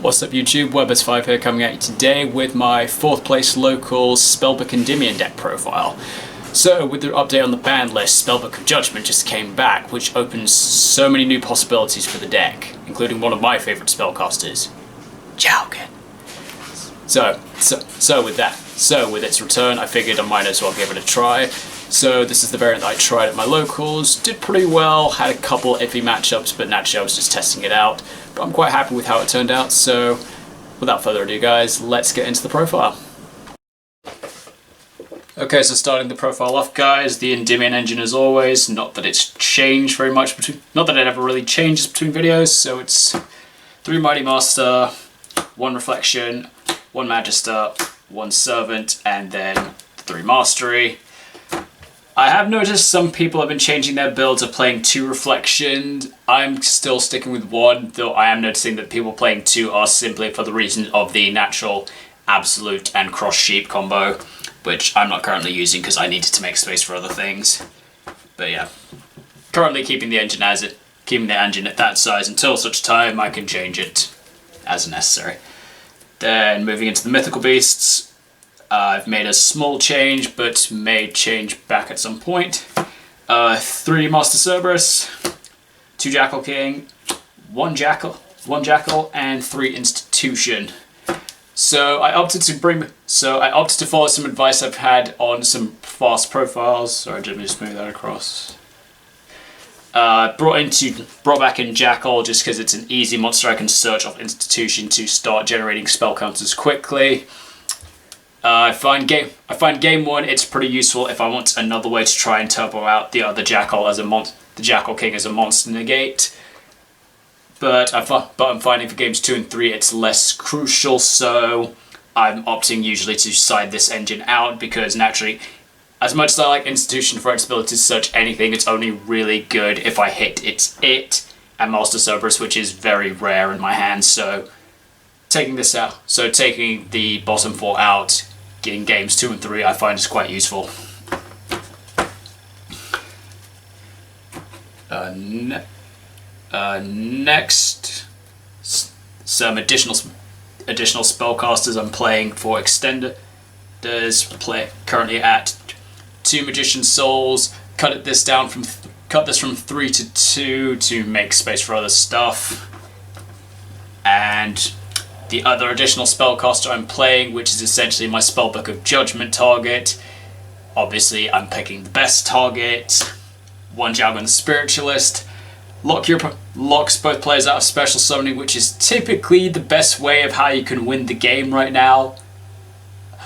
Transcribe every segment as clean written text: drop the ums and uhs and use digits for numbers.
What's up YouTube, Webbers5 here coming at you today with my 4th place local Spellbook Endymion deck profile. So with the update on the ban list, Spellbook of Judgment just came back, which opens so many new possibilities for the deck, including one of my favourite spellcasters, Jackal King. So with its return, I figured I might as well give it a try. So this is the variant that I tried at my locals, did pretty well, had a couple iffy matchups, but naturally I was just testing it out. But I'm quite happy with how it turned out, so without further ado guys, let's get into the profile. Okay, so starting the profile off guys, the Endymion engine as always, not that it's changed very much not that it ever really changes between videos, so it's 3 Mighty Master, 1 Reflection, 1 Magister, 1 Servant, and then 3 Mastery. I have noticed some people have been changing their builds of playing 2 Reflections. I'm still sticking with 1, though I am noticing that people playing 2 are simply for the reason of the natural Absolute and Cross Sheep combo, which I'm not currently using because I needed to make space for other things. But yeah, currently keeping the engine at that size until such time I can change it as necessary. Then moving into the mythical beasts. I've made a small change, but may change back at some point. 3 Master Cerberus, 2 Jackal King, 1 Jackal, and 3 Institution. So I opted to follow some advice I've had on some fast profiles. Sorry, let me just move that across. Brought back in Jackal just because it's an easy monster I can search off Institution to start generating spell counters quickly. I find game 1 it's pretty useful if I want another way to try and turbo out the other Jackal as the Jackal King as a monster negate. But I'm finding for games 2 and 3 it's less crucial, so I'm opting usually to side this engine out because naturally, as much as I like Institution for its ability to search anything, it's only really good if I hit and Master Cerberus, which is very rare in my hands, so taking this out, taking the bottom 4 out, getting games 2 and 3 I find is quite useful. Next, some additional spellcasters I'm playing for extenders. Currently at 2 Magician Souls. Cut this from 3 to 2 to make space for other stuff. And the other additional spellcaster I'm playing, which is essentially my Spellbook of Judgment target. Obviously, I'm picking the best target. 1 Longyuan the Spiritualist. Locks both players out of special summoning, which is typically the best way of how you can win the game right now.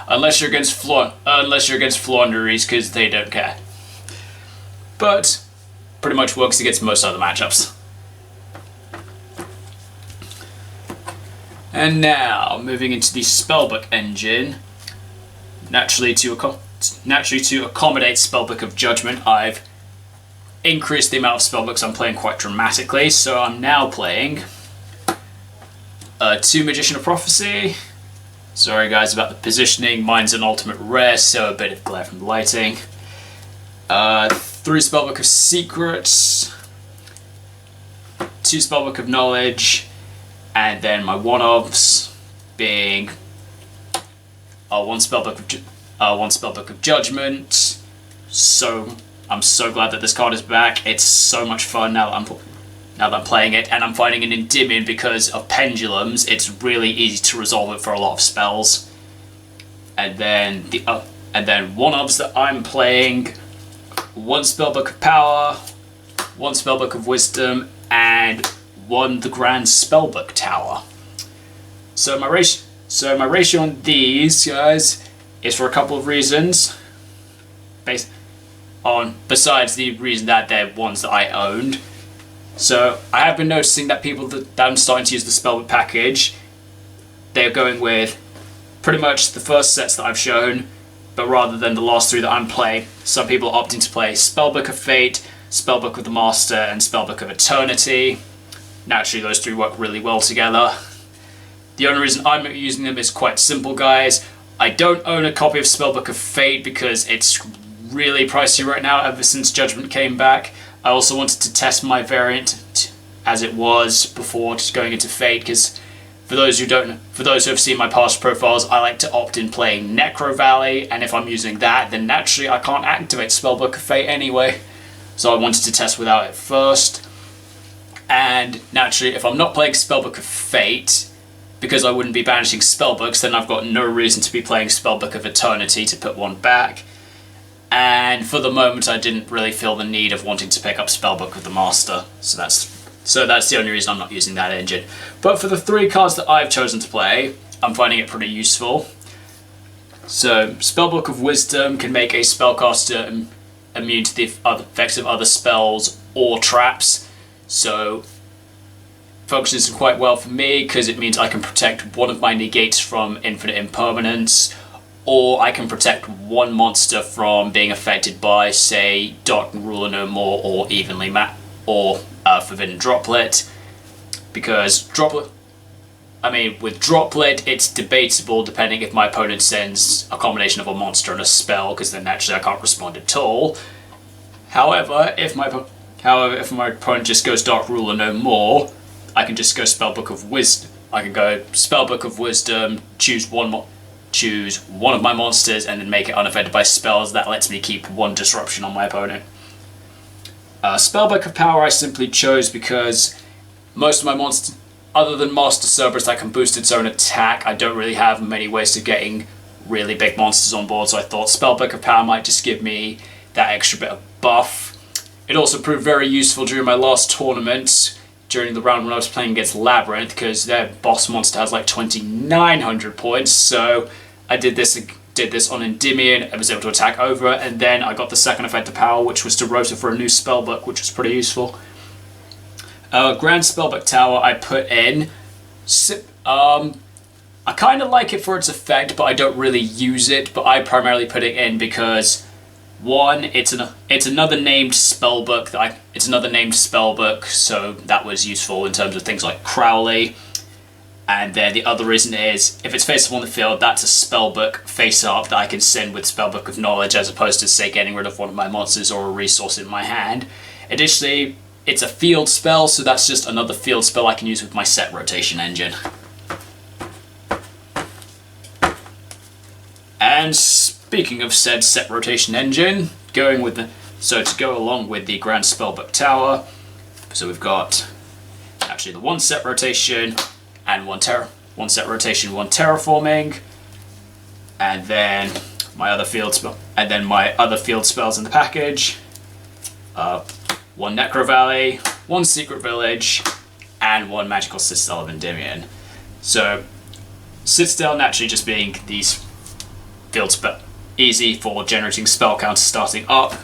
Unless you're against Flaunderies, because they don't care. But pretty much works against most other matchups. And now, moving into the Spellbook engine, naturally to accommodate Spellbook of Judgment, I've increased the amount of Spellbooks I'm playing quite dramatically, so I'm now playing 2 Magician of Prophecy. Sorry guys about the positioning, mine's an ultimate rare, so a bit of glare from the lighting. 3 Spellbook of Secrets, 2 Spellbook of Knowledge, and then my one-ofs being 1 Spellbook of Judgment. So I'm so glad that this card is back. It's so much fun now that I'm playing it, and I'm finding an Endymion because of pendulums. It's really easy to resolve it for a lot of spells. And then one-ofs that I'm playing: 1 Spellbook of Power, 1 Spellbook of Wisdom, and 1 the Grand Spellbook Tower. So my ratio on these guys is for a couple of reasons. Besides the reason that they're ones that I owned. So I have been noticing that people that I'm starting to use the Spellbook package, they're going with pretty much the first sets that I've shown, but rather than the last 3 that I'm playing, some people are opting to play Spellbook of Fate, Spellbook of the Master, and Spellbook of Eternity. Naturally, those 3 work really well together. The only reason I'm using them is quite simple, guys. I don't own a copy of Spellbook of Fate because it's really pricey right now ever since Judgment came back. I also wanted to test my variant as it was before just going into Fate, because For those who have seen my past profiles, I like to opt in playing Necrovalley, and if I'm using that, then naturally I can't activate Spellbook of Fate anyway. So I wanted to test without it first. And naturally, if I'm not playing Spellbook of Fate, because I wouldn't be banishing Spellbooks, then I've got no reason to be playing Spellbook of Eternity to put one back. And for the moment, I didn't really feel the need of wanting to pick up Spellbook of the Master, so that's the only reason I'm not using that engine. But for the 3 cards that I've chosen to play, I'm finding it pretty useful. So, Spellbook of Wisdom can make a spellcaster immune to the effects of other spells or traps. So, functions quite well for me because it means I can protect one of my negates from infinite impermanence, or I can protect one monster from being affected by, say, Dark Ruler No More or Evenly or Forbidden Droplet. Because with Droplet, it's debatable depending if my opponent sends a combination of a monster and a spell, because then naturally I can't respond at all. However, if my opponent just goes Dark Ruler No More, I can just go Spellbook of Wisdom. I can go Spellbook of Wisdom, choose one of my monsters, and then make it unaffected by spells. That lets me keep 1 disruption on my opponent. Spellbook of Power I simply chose because most of my monsters, other than Master Cerberus that can boost its own attack, I don't really have many ways of getting really big monsters on board, so I thought Spellbook of Power might just give me that extra bit of buff. It also proved very useful during my last tournament, during the round when I was playing against Labyrinth, because their boss monster has like 2,900 points, so I did this on Endymion. I was able to attack over, and then I got the second effect of power, which was to rotate for a new spellbook, which was pretty useful. Grand Spellbook Tower I put in. I kind of like it for its effect, but I don't really use it. But I primarily put it in because, one, it's another named spellbook. It's another named spellbook, so that was useful in terms of things like Crowley. And then the other reason is, if it's face up on the field, that's a spellbook face up that I can send with Spellbook of Knowledge, as opposed to, say, getting rid of one of my monsters or a resource in my hand. Additionally, it's a field spell, so that's just another field spell I can use with my set rotation engine. And speaking of said set rotation engine, to go along with the Grand Spellbook Tower, so we've got actually the 1 set rotation and one set rotation, 1 terraforming, and then my other field spells in the package. 1 Necrovalley, 1 Secret Village, and 1 Magical Citadel of Endymion. So, Citadel naturally just being these field spell, easy for generating spell counters starting up.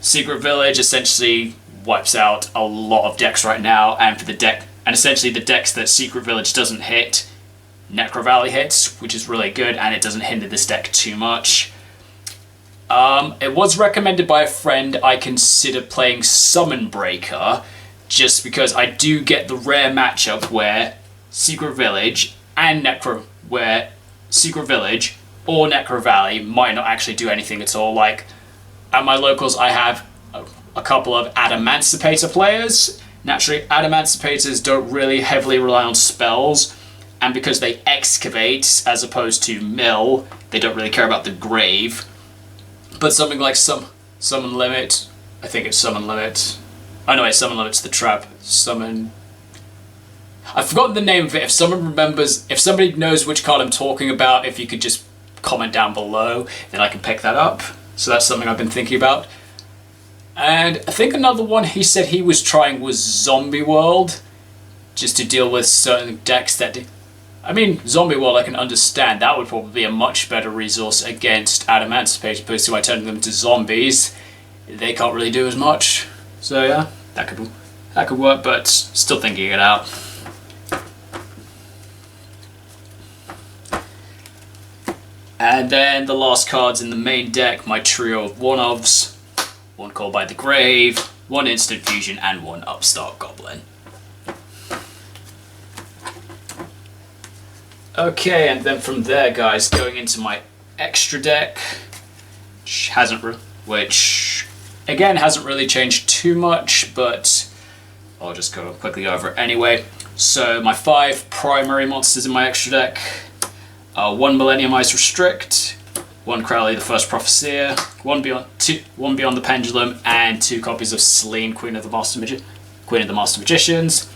Secret Village essentially wipes out a lot of decks right now, and essentially the decks that Secret Village doesn't hit, Necrovalley hits, which is really good, and it doesn't hinder this deck too much. It was recommended by a friend I consider playing Summon Breaker, just because I do get the rare matchup where Secret Village or Necrovalley might not actually do anything at all. Like, at my locals I have a couple of Adamantipator players. Naturally, Adamanticators don't really heavily rely on spells, and because they excavate as opposed to mill, they don't really care about the grave. But something like Summon Limit, I think it's Summon Limit. Oh no, Summon Limit's the trap. I've forgotten the name of it. If somebody knows which card I'm talking about, if you could just comment down below, then I can pick that up. So that's something I've been thinking about. And I think another one he said he was trying was Zombie World, just to deal with certain decks that Zombie World I can understand. That would probably be a much better resource against Adamantipator, because by turning them into zombies, they can't really do as much. So yeah, that could work, but still thinking it out. And then the last cards in the main deck, my trio of one-ofs, 1 Call by the Grave, 1 Instant Fusion, and 1 Upstart Goblin. Okay, and then from there, guys, going into my extra deck, which again hasn't really changed too much, but I'll just go quickly over it anyway. So my 5 primary monsters in my extra deck are 1 Millenniumized Restrict, 1 Crowley the First Prophecy, 1 Beyond the Pendulum, and 2 copies of Selene, Queen of the Master Magicians.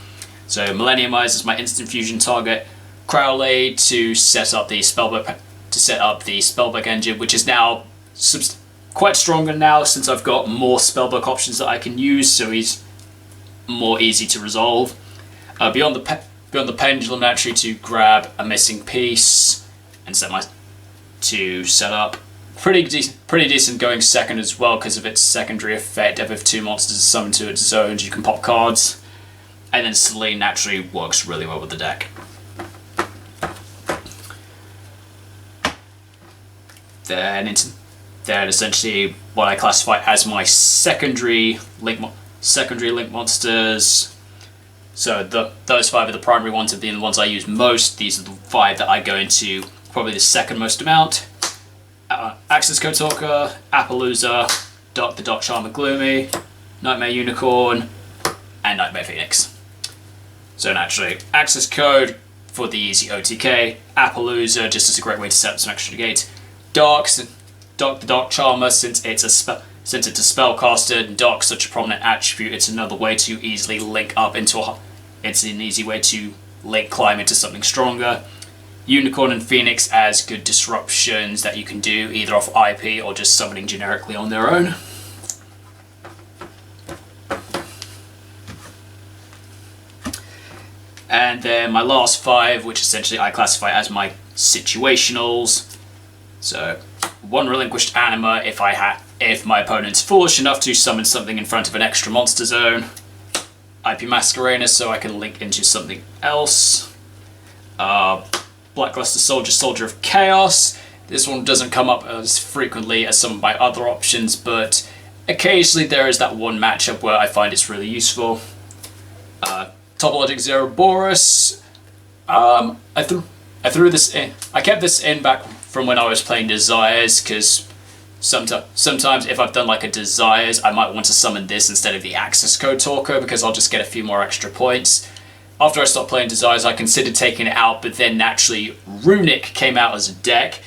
So Millenniumize is my instant fusion target, Crowley to set up the Spellbook engine, which is now quite stronger now since I've got more Spellbook options that I can use, so he's more easy to resolve. Beyond the Pendulum, naturally, to grab a missing piece and set up. Pretty decent going second as well because of its secondary effect. If 2 monsters are summoned to its zones, you can pop cards. And then Selene naturally works really well with the deck. Then essentially what I classify as my secondary link monsters. So those 5 are the primary ones, have been the ones I use most. These are the 5 that I go into probably the second most amount. Access Code Talker, Appaloosa, the Dark Charmer Gloomy, Nightmare Unicorn, and Nightmare Phoenix. So naturally, Access Code for the easy OTK, Appaloosa just as a great way to set up some extra negate. The Dark Charmer, since it's a spellcaster, and Dark's such a prominent attribute, it's another way to easily link up it's an easy way to climb into something stronger. Unicorn and Phoenix as good disruptions that you can do either off IP or just summoning generically on their own. And then my last 5, which essentially I classify as my situationals. So 1 Relinquished Anima if my opponent's foolish enough to summon something in front of an extra monster zone. IP Masquerena so I can link into something else. Blackluster Soldier, Soldier of Chaos. This one doesn't come up as frequently as some of my other options, but occasionally there is that one matchup where I find it's really useful. Topologic Zeroboros. I threw this in. I kept this in back from when I was playing Desires, because sometimes if I've done like a Desires, I might want to summon this instead of the Access Code Talker because I'll just get a few more extra points. After I stopped playing Desires, I considered taking it out, but then naturally Runic came out as a deck,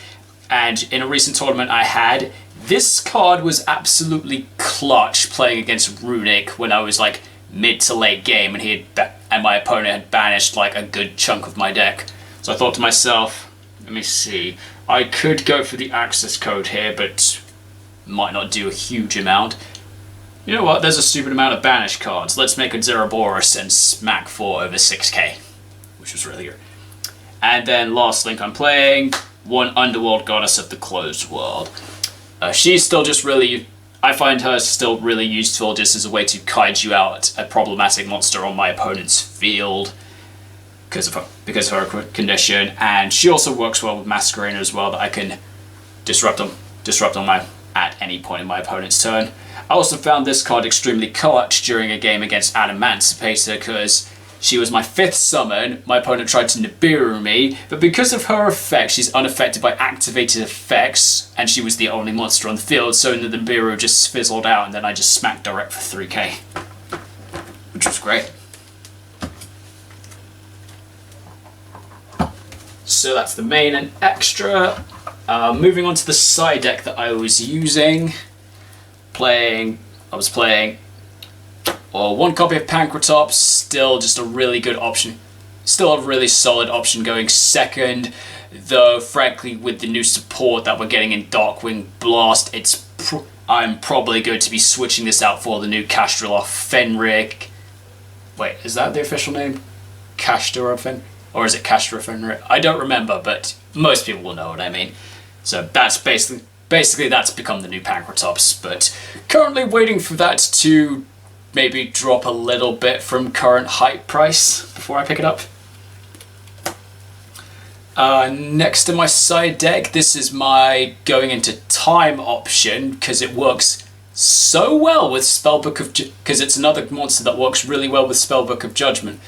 and in a recent tournament I had, this card was absolutely clutch playing against Runic when I was like mid to late game, and my opponent had banished like a good chunk of my deck. So I thought to myself, let me see, I could go for the access code here, but might not do a huge amount. You know what, there's a stupid amount of banished cards. Let's make a Zeroboros and smack 4 over 6k, which was really good. And then last link I'm playing, 1 Underworld Goddess of the Closed World. She's still just really, I find her still really useful just as a way to kaiju out a problematic monster on my opponent's field because of her condition, and she also works well with Masquerena as well, that I can disrupt on at any point in my opponent's turn. I also found this card extremely clutch during a game against Emancipator because she was my 5th summon, my opponent tried to Nibiru me, but because of her effect, she's unaffected by activated effects, and she was the only monster on the field, so the Nibiru just fizzled out, and then I just smacked direct for 3k, which was great. So that's the main and extra. Moving on to the side deck that I was using. I was playing 1 copy of Pankratops, still just a really good option. Still a really solid option going second, though frankly with the new support that we're getting in Darkwing Blast, I'm probably going to be switching this out for the new Castrel Fenric. Wait, is that the official name? Castrel Fenric? Or is it Castrel Fenric? I don't remember, but most people will know what I mean. So that's basically that's become the new Pankratops, but currently waiting for that to maybe drop a little bit from current hype price before I pick it up. Next to my side deck, this is my going into time option because it works so well with Spellbook because it's another monster that works really well with Spellbook of Judgment.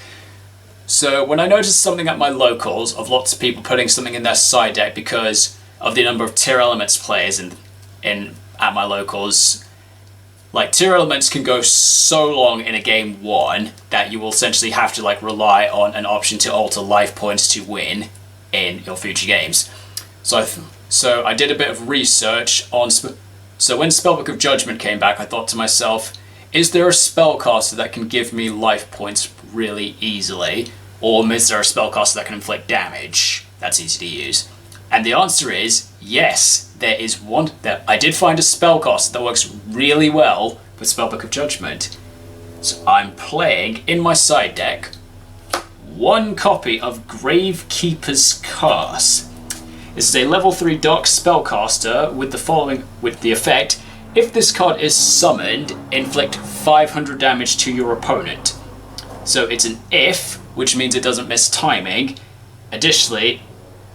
So when I noticed something at my locals of lots of people putting something in their side deck because of the number of Tearlaments players at my locals, like tier elements can go so long in a game 1 that you will essentially have to like rely on an option to alter life points to win in your future games. So I did a bit of research on. So when Spellbook of Judgment came back, I thought to myself, is there a spellcaster that can give me life points really easily, or is there a spellcaster that can inflict damage that's easy to use? And the answer is yes, there is one. That I did find a spellcaster that works really well with Spellbook of Judgment. So I'm playing in my side deck 1 copy of Gravekeeper's Curse. This is a level 3 dark spellcaster with the effect: if this card is summoned, inflict 500 damage to your opponent. So it's an if, which means it doesn't miss timing. Additionally,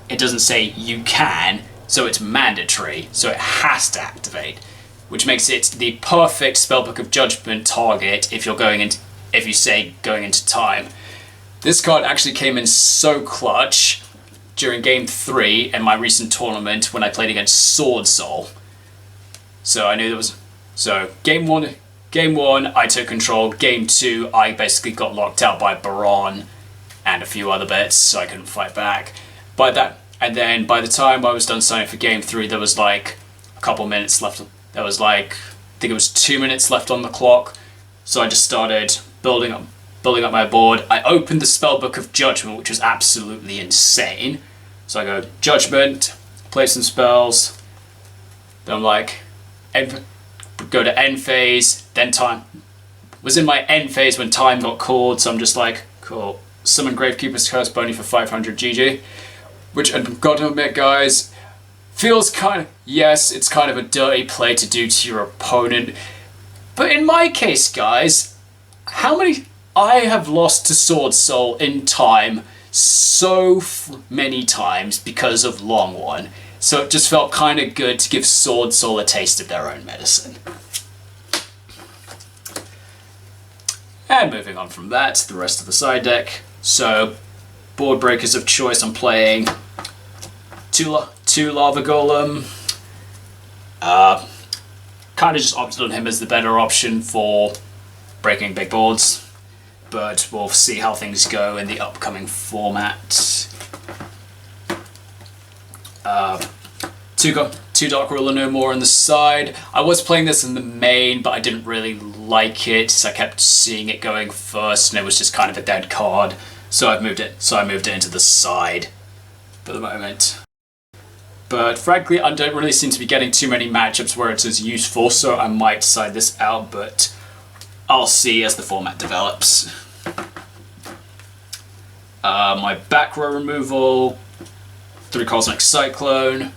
it doesn't say you can, so it's mandatory, so it has to activate, which makes it the perfect Spellbook of Judgment target if you say going into time. This card actually came in so clutch during game 3 in my recent tournament when I played against Swordsoul. So I knew there was. So game one, I took control. Game 2, I basically got locked out by Baronne and a few other bits, so I couldn't fight back. And then by the time I was done signing for game 3, there was like a couple minutes left. There was like, I think it was 2 minutes left on the clock. So I just started building up my board. I opened the Spellbook of Judgment, which was absolutely insane. So I go Judgment, play some spells. Then I'm like, go to end phase. Then time was in my end phase when time got called. So I'm just like, cool. Summon Gravekeeper's Curse Boney for 500 GG. Which I've got to admit, guys, feels it's kind of a dirty play to do to your opponent. But in my case, guys, I have lost to Swordsoul in time so many times because of Longyuan. So it just felt kind of good to give Swordsoul a taste of their own medicine. And moving on from that, the rest of the side deck. So, board breakers of choice, I'm playing two Lava Golem. Kind of just opted on him as the better option for breaking big boards, but we'll see how things go in the upcoming format. Two Dark Ruler No More on the side. I was playing this in the main, but I didn't really like it, so I kept seeing it going first, and it was just kind of a dead card. So I moved it into the side for the moment. But frankly, I don't really seem to be getting too many matchups where it's as useful, so I might side this out, but I'll see as the format develops. My back row removal, 3 Cosmic Cyclone.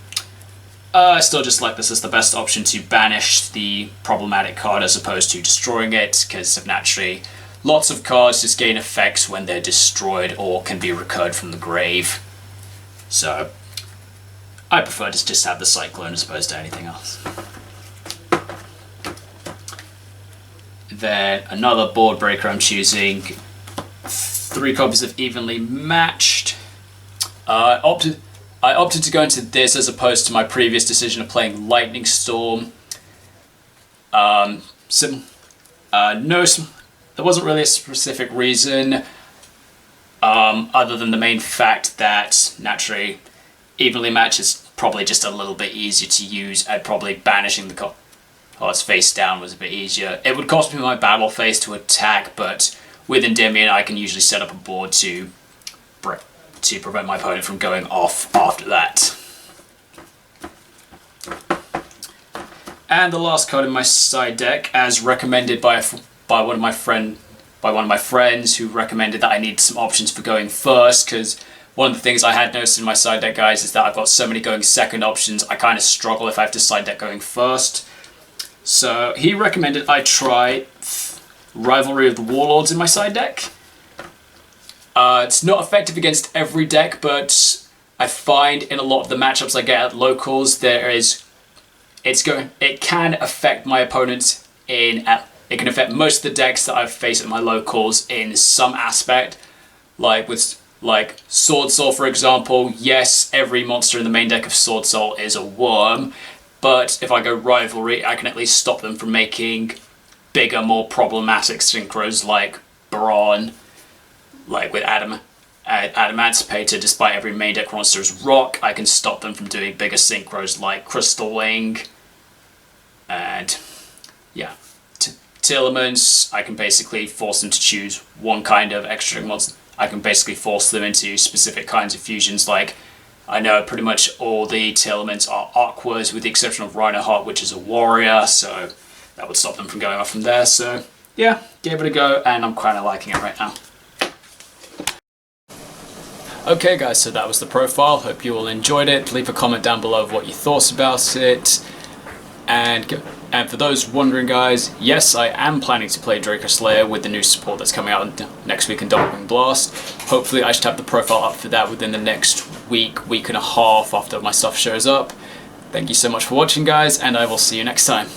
I still just like this as the best option to banish the problematic card as opposed to destroying it, because naturally lots of cards just gain effects when they're destroyed or can be recurred from the grave. So I prefer to just have the Cyclone as opposed to anything else. Then another board breaker I'm choosing, 3 copies of Evenly Matched. I opted to go into this as opposed to my previous decision of playing Lightning Storm. There wasn't really a specific reason, other than the main fact that naturally Evenly Matched is probably just a little bit easier to use, and probably banishing the cards face down was a bit easier. It would cost me my battle phase to attack, but with Endymion I can usually set up a board to prevent my opponent from going off after that. And the last card in my side deck, as recommended by one of my friends who recommended that I need some options for going first, because one of the things I had noticed in my side deck, guys, is that I've got so many going second options, I kind of struggle if I have to side deck going first. So he recommended I try Rivalry of the Warlords in my side deck. It's not effective against every deck, but I find in a lot of the matchups I get at locals, it can affect my opponents it can affect most of the decks that I've faced at my locals in some aspect. Like Swordsoul, for example, yes, every monster in the main deck of Swordsoul is a worm, but if I go Rivalry, I can at least stop them from making bigger, more problematic synchros like Baronne, like with Adamantipator, despite every main deck monster's rock, I can stop them from doing bigger synchros like Crystal Wing. And yeah, Tearlaments, I can basically force them to choose one kind of extra monster. I can basically force them into specific kinds of fusions. Like, I know pretty much all the Tearlaments are Aquas, with the exception of Rhinoheart, which is a warrior, so that would stop them from going off from there. So yeah, gave it a go, and I'm kind of liking it right now. Okay guys, so that was the profile. Hope you all enjoyed it. Leave a comment down below of what you thought about it. And for those wondering guys, yes, I am planning to play Draco Slayer with the new support that's coming out next week in Darkwing Blast. Hopefully I should have the profile up for that within the next week and a half after my stuff shows up. Thank you so much for watching guys, and I will see you next time.